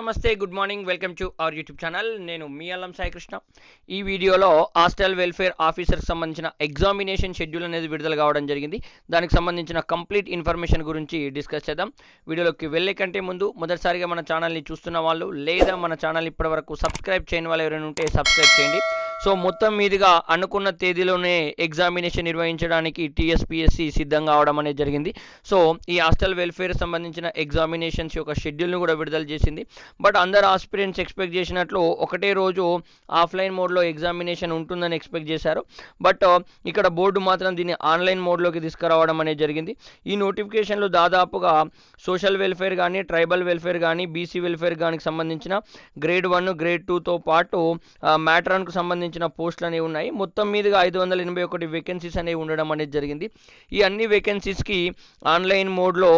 నమస్తే, good morning, welcome to our YouTube channel. నేను మీ అల్లం సాయి కృష్ణ. ఈ వీడియోలో హాస్టల్ వెల్ఫేర్ ఆఫీసర్కి సంబంధించిన ఎగ్జామినేషన్ షెడ్యూల్ అనేది విడుదల కావడం జరిగింది. దానికి సంబంధించిన కంప్లీట్ ఇన్ఫర్మేషన్ గురించి డిస్కస్ చేద్దాం. వీడియోలోకి వెళ్ళే కంటే ముందు మొదటిసారిగా మన ఛానల్ని చూస్తున్న వాళ్ళు లేదా మన ఛానల్ ఇప్పటివరకు సబ్స్క్రైబ్ చేయని వాళ్ళు ఎవరైనా ఉంటే సబ్స్క్రైబ్ చేయండి. సో మొత్తం మీదుగా అనుకున్న తేదీలోనే ఎగ్జామినేషన్ నిర్వహించడానికి టీఎస్పీఎస్సీ సిద్ధంగా అవడం అనేది జరిగింది. సో ఈ హాస్టల్ వెల్ఫేర్ సంబంధించిన ఎగ్జామినేషన్స్ యొక్క షెడ్యూల్ను కూడా విడుదల చేసింది. బట్ అందరు ఆస్పిరెంట్స్ ఎక్స్పెక్ట్ చేసినట్లు ఒకటే రోజు ఆఫ్లైన్ మోడ్లో ఎగ్జామినేషన్ ఉంటుందని ఎక్స్పెక్ట్ చేశారు. బట్ ఇక్కడ బోర్డు మాత్రం దీన్ని ఆన్లైన్ మోడ్లోకి తీసుకురావడం అనేది జరిగింది. ఈ నోటిఫికేషన్లు దాదాపుగా సోషల్ వెల్ఫేర్ కానీ, ట్రైబల్ వెల్ఫేర్ కానీ, బీసీ వెల్ఫేర్ కానీ సంబంధించిన గ్రేడ్ 1, గ్రేడ్ 2తో పాటు మ్యాట్రాన్కు సంబంధించిన పోస్టులు అనేవి ఉన్నాయి. మొత్తం మీదుగా 581 వేకెన్సీస్ అనేవి ఉండడం అనేది జరిగింది. ఈ అన్ని వేకెన్సీస్కి ఆన్లైన్ మోడ్లో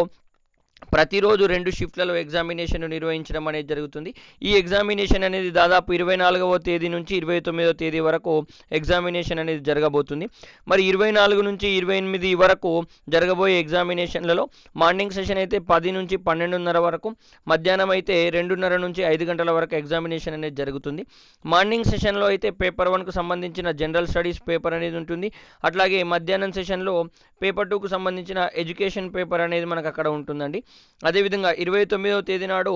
ప్రతిరోజు 2 షిఫ్ట్లలో ఎగ్జామినేషన్ నిర్వహించడం అనేది జరుగుతుంది. ఈ ఎగ్జామినేషన్ అనేది దాదాపు 24వ తేదీ నుంచి 29వ తేదీ వరకు ఎగ్జామినేషన్ అనేది జరగబోతుంది. మరి 24 నుంచి 28 వరకు జరగబోయే ఎగ్జామినేషన్లలో మార్నింగ్ సెషన్ అయితే 10 నుంచి 12:30 వరకు, మధ్యాహ్నం అయితే 2:30 నుంచి 5 గంటల వరకు ఎగ్జామినేషన్ అనేది జరుగుతుంది. మార్నింగ్ సెషన్లో అయితే పేపర్ 1కు సంబంధించిన జనరల్ స్టడీస్ పేపర్ అనేది ఉంటుంది. అట్లాగే మధ్యాహ్నం సెషన్లో పేపర్ 2కు సంబంధించిన ఎడ్యుకేషన్ పేపర్ అనేది మనకు అక్కడ ఉంటుందండి. అదేవిధంగా 29వ తేదీ నాడు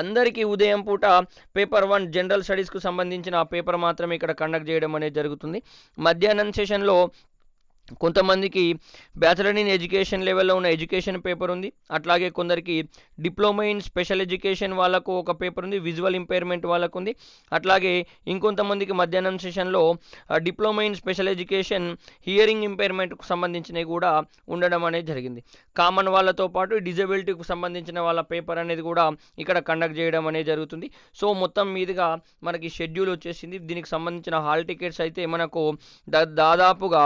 అందరికీ ఉదయం పూట పేపర్ 1 జనరల్ స్టడీస్కు సంబంధించిన పేపర్ మాత్రమే ఇక్కడ కండక్ట్ చేయడం అనేది జరుగుతుంది. మధ్యాహ్నం సెషన్లో కొంతమందికి బ్యాచిలర్ ఇన్ ఎడ్యుకేషన్ లెవెల్లో ఉన్న ఎడ్యుకేషన్ పేపర్ ఉంది. అట్లాగే కొందరికి డిప్లొమా ఇన్ స్పెషల్ ఎడ్యుకేషన్ వాళ్ళకు ఒక పేపర్ ఉంది, విజువల్ ఇంపైర్మెంట్ వాళ్ళకు ఉంది. అట్లాగే ఇంకొంతమందికి మధ్యాహ్నం సెషన్లో diploma in special education hearing ఇంపైర్మెంట్కు సంబంధించినవి కూడా ఉండడం అనేది జరిగింది. కామన్ వాళ్ళతో పాటు డిజబిలిటీకి సంబంధించిన వాళ్ళ పేపర్ అనేది కూడా ఇక్కడ కండక్ట్ చేయడం అనేది జరుగుతుంది. సో మొత్తం మీదుగా మనకి షెడ్యూల్ వచ్చేసింది. దీనికి సంబంధించిన హాల్ టికెట్స్ అయితే మనకు దాదాపుగా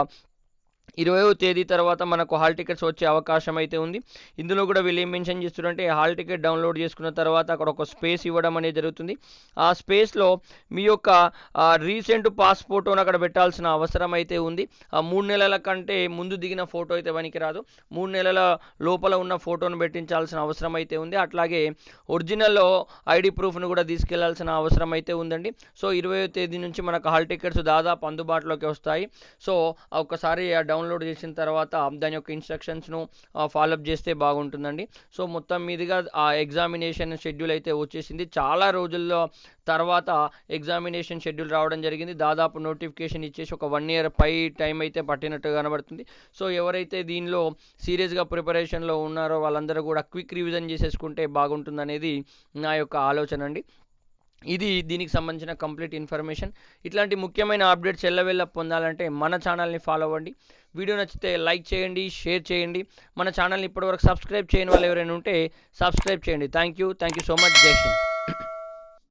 20వ తేదీ తర్వాత మనకు హాల్ టికెట్స్ వచ్చే అవకాశం అయితే ఉంది. ఇందులో కూడా వీళ్ళు ఏం మెన్షన్ చేస్తున్నారంటే హాల్ టికెట్ డౌన్లోడ్ చేసుకున్న తర్వాత అక్కడ ఒక స్పేస్ ఇవ్వడం అనేది జరుగుతుంది. ఆ స్పేస్లో మీ యొక్క రీసెంట్ పాస్ ఫోటోను అక్కడ పెట్టాల్సిన అవసరం అయితే ఉంది. 3 నెలల కంటే ముందు దిగిన ఫోటో అయితే పనికిరాదు. 3 నెలల లోపల ఉన్న ఫోటోను పెట్టించాల్సిన అవసరం అయితే ఉంది. అట్లాగే ఒరిజినల్ ఐడి ప్రూఫ్ను కూడా తీసుకెళ్లాల్సిన అవసరం అయితే ఉందండి. సో 20వ తేదీ నుంచి మనకు హాల్ టికెట్స్ దాదాపు అందుబాటులోకి వస్తాయి. సో ఒక్కసారి డౌన్లోడ్ చేసిన తర్వాత దాని యొక్క ఇన్స్ట్రక్షన్స్ను ఫాలోఅప్ చేస్తే బాగుంటుందండి. సో మొత్తం మీదుగా ఆ ఎగ్జామినేషన్ షెడ్యూల్ అయితే వచ్చేసింది. చాలా రోజుల్లో తర్వాత ఎగ్జామినేషన్ షెడ్యూల్ రావడం జరిగింది. దాదాపు నోటిఫికేషన్ ఇచ్చేసి ఒక 1 ఇయర్ పై టైం అయితే పట్టినట్టు కనబడుతుంది. సో ఎవరైతే దీనిలో సీరియస్గా ప్రిపరేషన్లో ఉన్నారో వాళ్ళందరూ కూడా క్విక్ రివిజన్ చేసేసుకుంటే బాగుంటుందనేది నా యొక్క ఆలోచన అండి. ఇది దీనికి సంబంధించిన కంప్లీట్ ఇన్ఫర్మేషన్. ఇట్లాంటి ముఖ్యమైన అప్డేట్స్ ఎల్లవెల్ల పొందాలంటే మన ఛానల్ని ఫాలో అవ్వండి. వీడియో నచ్చితే లైక్ చేయండి, షేర్ చేయండి. మన ఛానల్ని ఇప్పటివరకు సబ్స్క్రైబ్ చేయని వాళ్ళు ఎవరైనా ఉంటే సబ్స్క్రైబ్ చేయండి. Thank you so much. జై హింద్.